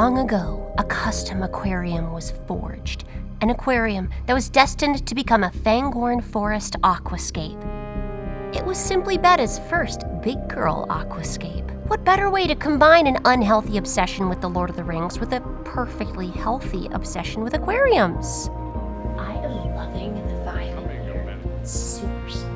Long ago, a custom aquarium was forged. An aquarium that was destined to become a Fangorn Forest aquascape. It was simply Betta's first big girl aquascape. What better way to combine an unhealthy obsession with The Lord of the Rings with a perfectly healthy obsession with aquariums? I am loving the vibe. It's super spooky.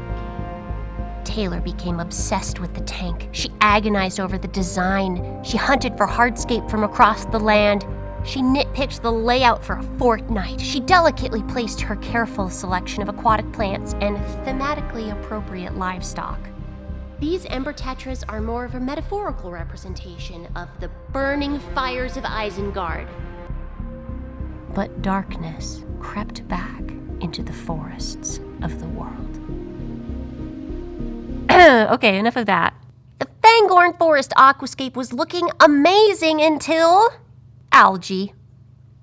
Taylor became obsessed with the tank. She agonized over the design. She hunted for hardscape from across the land. She nitpicked the layout for a fortnight. She delicately placed her careful selection of aquatic plants and thematically appropriate livestock. These ember tetras are more of a metaphorical representation of the burning fires of Isengard. But darkness crept back into the forests of the world. Okay, enough of that. The Fangorn Forest aquascape was looking amazing until algae.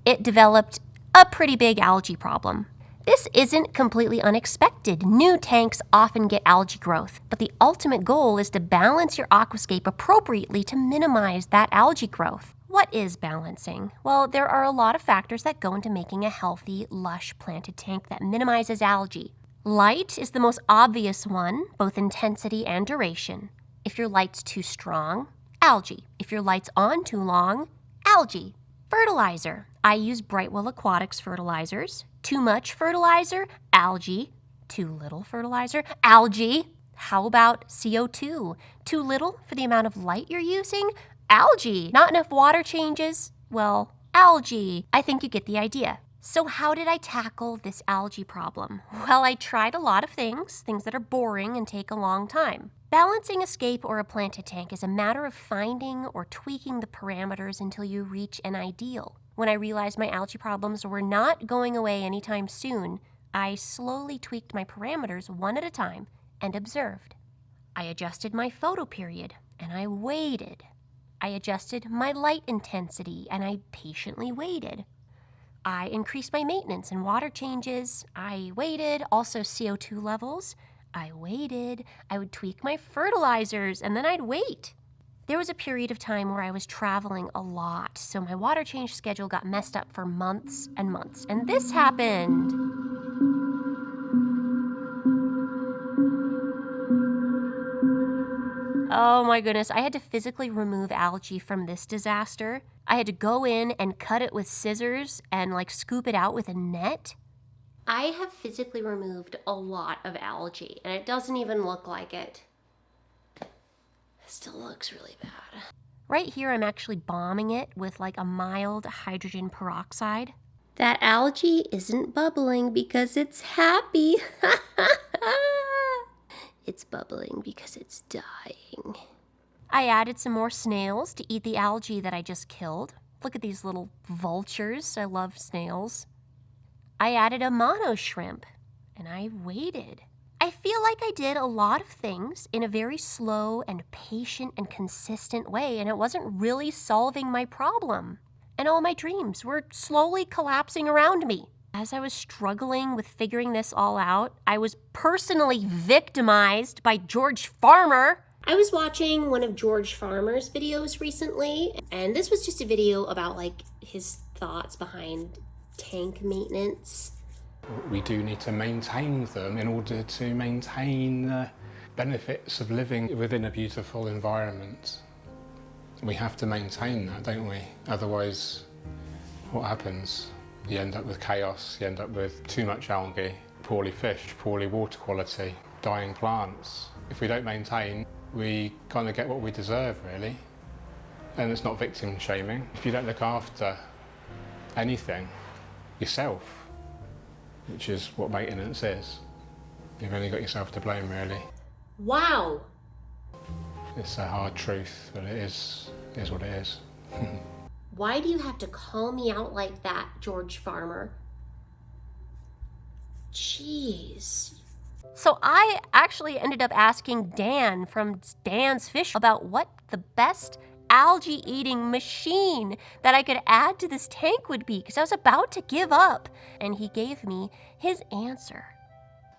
It developed a pretty big algae problem. This isn't completely unexpected. New tanks often get algae growth, but the ultimate goal is to balance your aquascape appropriately to minimize that algae growth. What is balancing? Well, there are a lot of factors that go into making a healthy, lush planted tank that minimizes algae. Light is the most obvious one, both intensity and duration. If your light's too strong, algae. If your light's on too long, algae. Fertilizer. I use Brightwell Aquatics fertilizers. Too much fertilizer, algae. Too little fertilizer, algae. How about CO2? Too little for the amount of light you're using, algae. Not enough water changes, well, algae. I think you get the idea. So how did I tackle this algae problem? Well, I tried a lot of things that are boring and take a long time. Balancing a scape or a planted tank is a matter of finding or tweaking the parameters until you reach an ideal. When I realized my algae problems were not going away anytime soon, I slowly tweaked my parameters one at a time and observed. I adjusted my photo period and I waited. I adjusted my light intensity and I patiently waited. I increased my maintenance and water changes. I waited. Also CO2 levels. I waited. I would tweak my fertilizers and then I'd wait. There was a period of time where I was traveling a lot, so my water change schedule got messed up for months and months. And this happened. Oh my goodness, I had to physically remove algae from this disaster. I had to go in and cut it with scissors and scoop it out with a net. I have physically removed a lot of algae and it doesn't even look like it. It still looks really bad. Right here I'm actually bombing it with a mild hydrogen peroxide. That algae isn't bubbling because it's happy. It's bubbling because it's dying. I added some more snails to eat the algae that I just killed. Look at these little vultures. I love snails. I added a mono shrimp, and I waited. I feel like I did a lot of things in a very slow and patient and consistent way, and it wasn't really solving my problem. And all my dreams were slowly collapsing around me. As I was struggling with figuring this all out, I was personally victimized by George Farmer. I was watching one of George Farmer's videos recently, and this was just a video about his thoughts behind tank maintenance. We do need to maintain them in order to maintain the benefits of living within a beautiful environment. We have to maintain that, don't we? Otherwise, what happens? You end up with chaos, you end up with too much algae, poorly fished, poorly water quality, dying plants. If we don't maintain, we kind of get what we deserve, really. And it's not victim shaming. If you don't look after anything yourself, which is what maintenance is, you've only got yourself to blame, really. Wow! It's a hard truth, but it is what it is. Why do you have to call me out like that, George Farmer? Jeez. So I actually ended up asking Dan from Dan's Fish about what the best algae-eating machine that I could add to this tank would be, because I was about to give up. And he gave me his answer.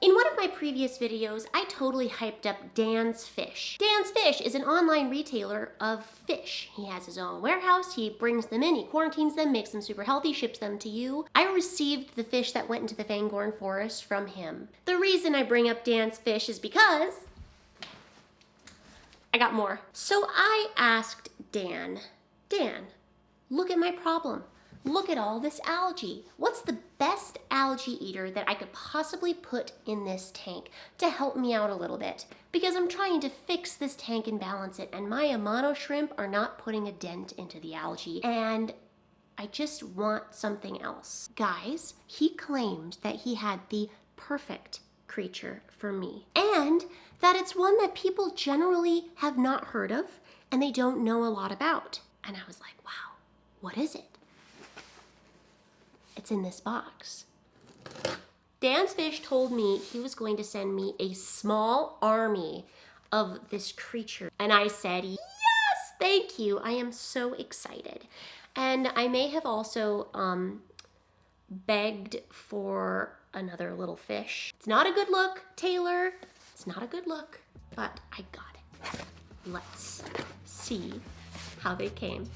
In one of my previous videos, I totally hyped up Dan's Fish. Dan's Fish is an online retailer of fish. He has his own warehouse, he brings them in, he quarantines them, makes them super healthy, ships them to you. I received the fish that went into the Fangorn Forest from him. The reason I bring up Dan's Fish is because I got more. So I asked Dan, look at my problem. Look at all this algae. What's the best algae eater that I could possibly put in this tank to help me out a little bit? Because I'm trying to fix this tank and balance it, and my Amano shrimp are not putting a dent into the algae, and I just want something else. Guys, he claimed that he had the perfect creature for me, and that it's one that people generally have not heard of and they don't know a lot about. And I was like, wow, what is it? It's in this box. Dan's Fish told me he was going to send me a small army of this creature. And I said, yes, thank you. I am so excited. And I may have also begged for another little fish. It's not a good look, Taylor. It's not a good look, but I got it. Let's see how they came.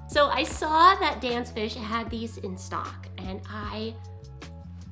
So I saw that Dan's Fish had these in stock, and I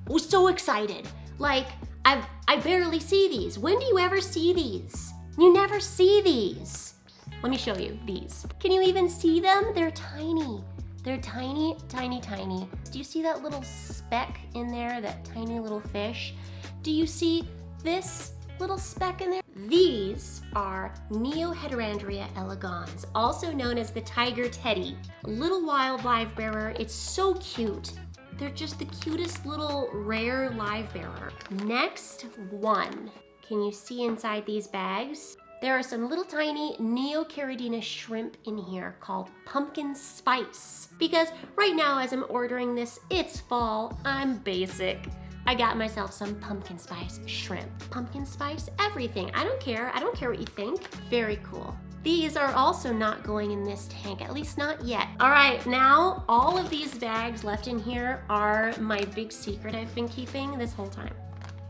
was so excited. Like, I barely see these. When do you ever see these? You never see these. Let me show you these. Can you even see them? They're tiny. They're tiny, tiny, tiny. Do you see that little speck in there, that tiny little fish? Do you see this little speck in there? These are Neoheterandria elegans, also known as the tiger teddy. A little wild live bearer. It's so cute. They're just the cutest little rare live bearer. Next one. Can you see inside these bags? There are some little tiny Neocaridina shrimp in here called pumpkin spice. Because right now as I'm ordering this, it's fall, I'm basic. I got myself some pumpkin spice shrimp. Pumpkin spice everything. I don't care what you think. Very cool. These are also not going in this tank, at least not yet. All right, now all of these bags left in here are my big secret I've been keeping this whole time.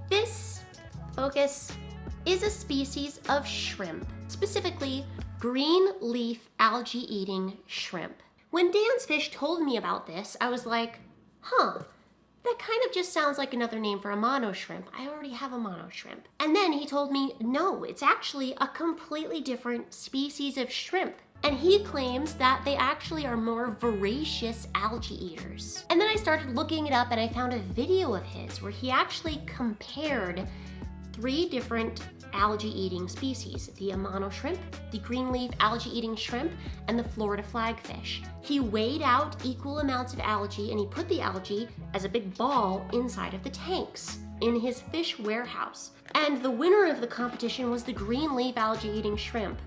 This, focus, is a species of shrimp, specifically green leaf algae eating shrimp. When Dan's Fish told me about this, I was like, huh, that kind of just sounds like another name for a mono shrimp. I already have a mono shrimp. And then he told me, no, it's actually a completely different species of shrimp. And he claims that they actually are more voracious algae eaters. And then I started looking it up and I found a video of his where he actually compared 3 different algae-eating species, the Amano shrimp, the greenleaf algae-eating shrimp, and the Florida flagfish. He weighed out equal amounts of algae and he put the algae as a big ball inside of the tanks in his fish warehouse. And the winner of the competition was the greenleaf algae-eating shrimp.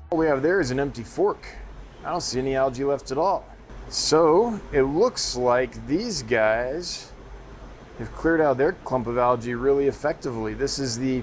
All we have there is an empty fork. I don't see any algae left at all. So it looks like these guys have cleared out their clump of algae really effectively. This is the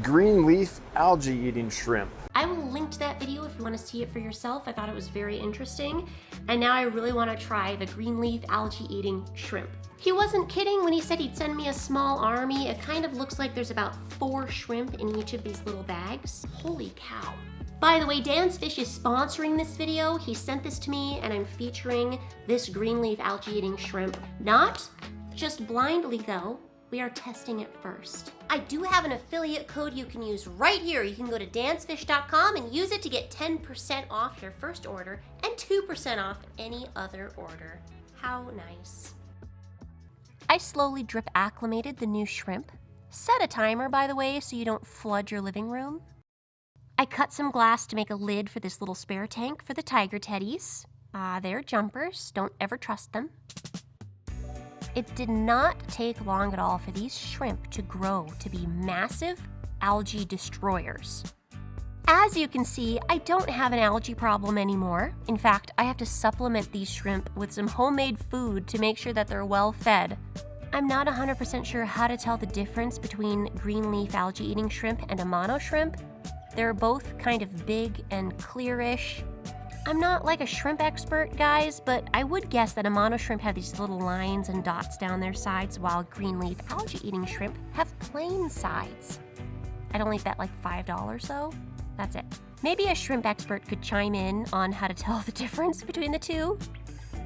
green leaf algae eating shrimp. I will link to that video if you want to see it for yourself. I thought it was very interesting. And now I really want to try the green leaf algae eating shrimp. He wasn't kidding when he said he'd send me a small army. It kind of looks like there's about 4 shrimp in each of these little bags. Holy cow. By the way, Dan's Fish is sponsoring this video. He sent this to me and I'm featuring this green leaf algae eating shrimp. Not just blindly though. We are testing it first. I do have an affiliate code you can use right here. You can go to dansfish.com and use it to get 10% off your first order and 2% off any other order. How nice. I slowly drip acclimated the new shrimp. Set a timer, by the way, so you don't flood your living room. I cut some glass to make a lid for this little spare tank for the tiger teddies. They're jumpers, don't ever trust them. It did not take long at all for these shrimp to grow to be massive algae destroyers. As you can see, I don't have an algae problem anymore. In fact, I have to supplement these shrimp with some homemade food to make sure that they're well fed. I'm not 100% sure how to tell the difference between green leaf algae eating shrimp and Amano shrimp. They're both kind of big and clearish. I'm not like a shrimp expert, guys, but I would guess that a monoshrimp have these little lines and dots down their sides, while greenleaf algae-eating shrimp have plain sides. I'd only bet like $5 though. That's it. Maybe a shrimp expert could chime in on how to tell the difference between the two.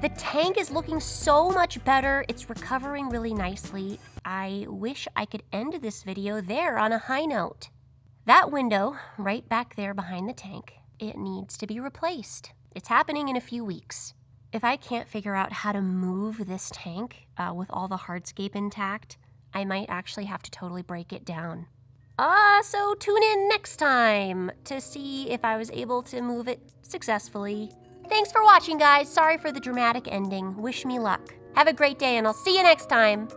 The tank is looking so much better. It's recovering really nicely. I wish I could end this video there on a high note. That window, right back there behind the tank, it needs to be replaced. It's happening in a few weeks. If I can't figure out how to move this tank with all the hardscape intact, I might actually have to totally break it down. So tune in next time to see if I was able to move it successfully. Thanks for watching, guys. Sorry for the dramatic ending. Wish me luck. Have a great day, and I'll see you next time.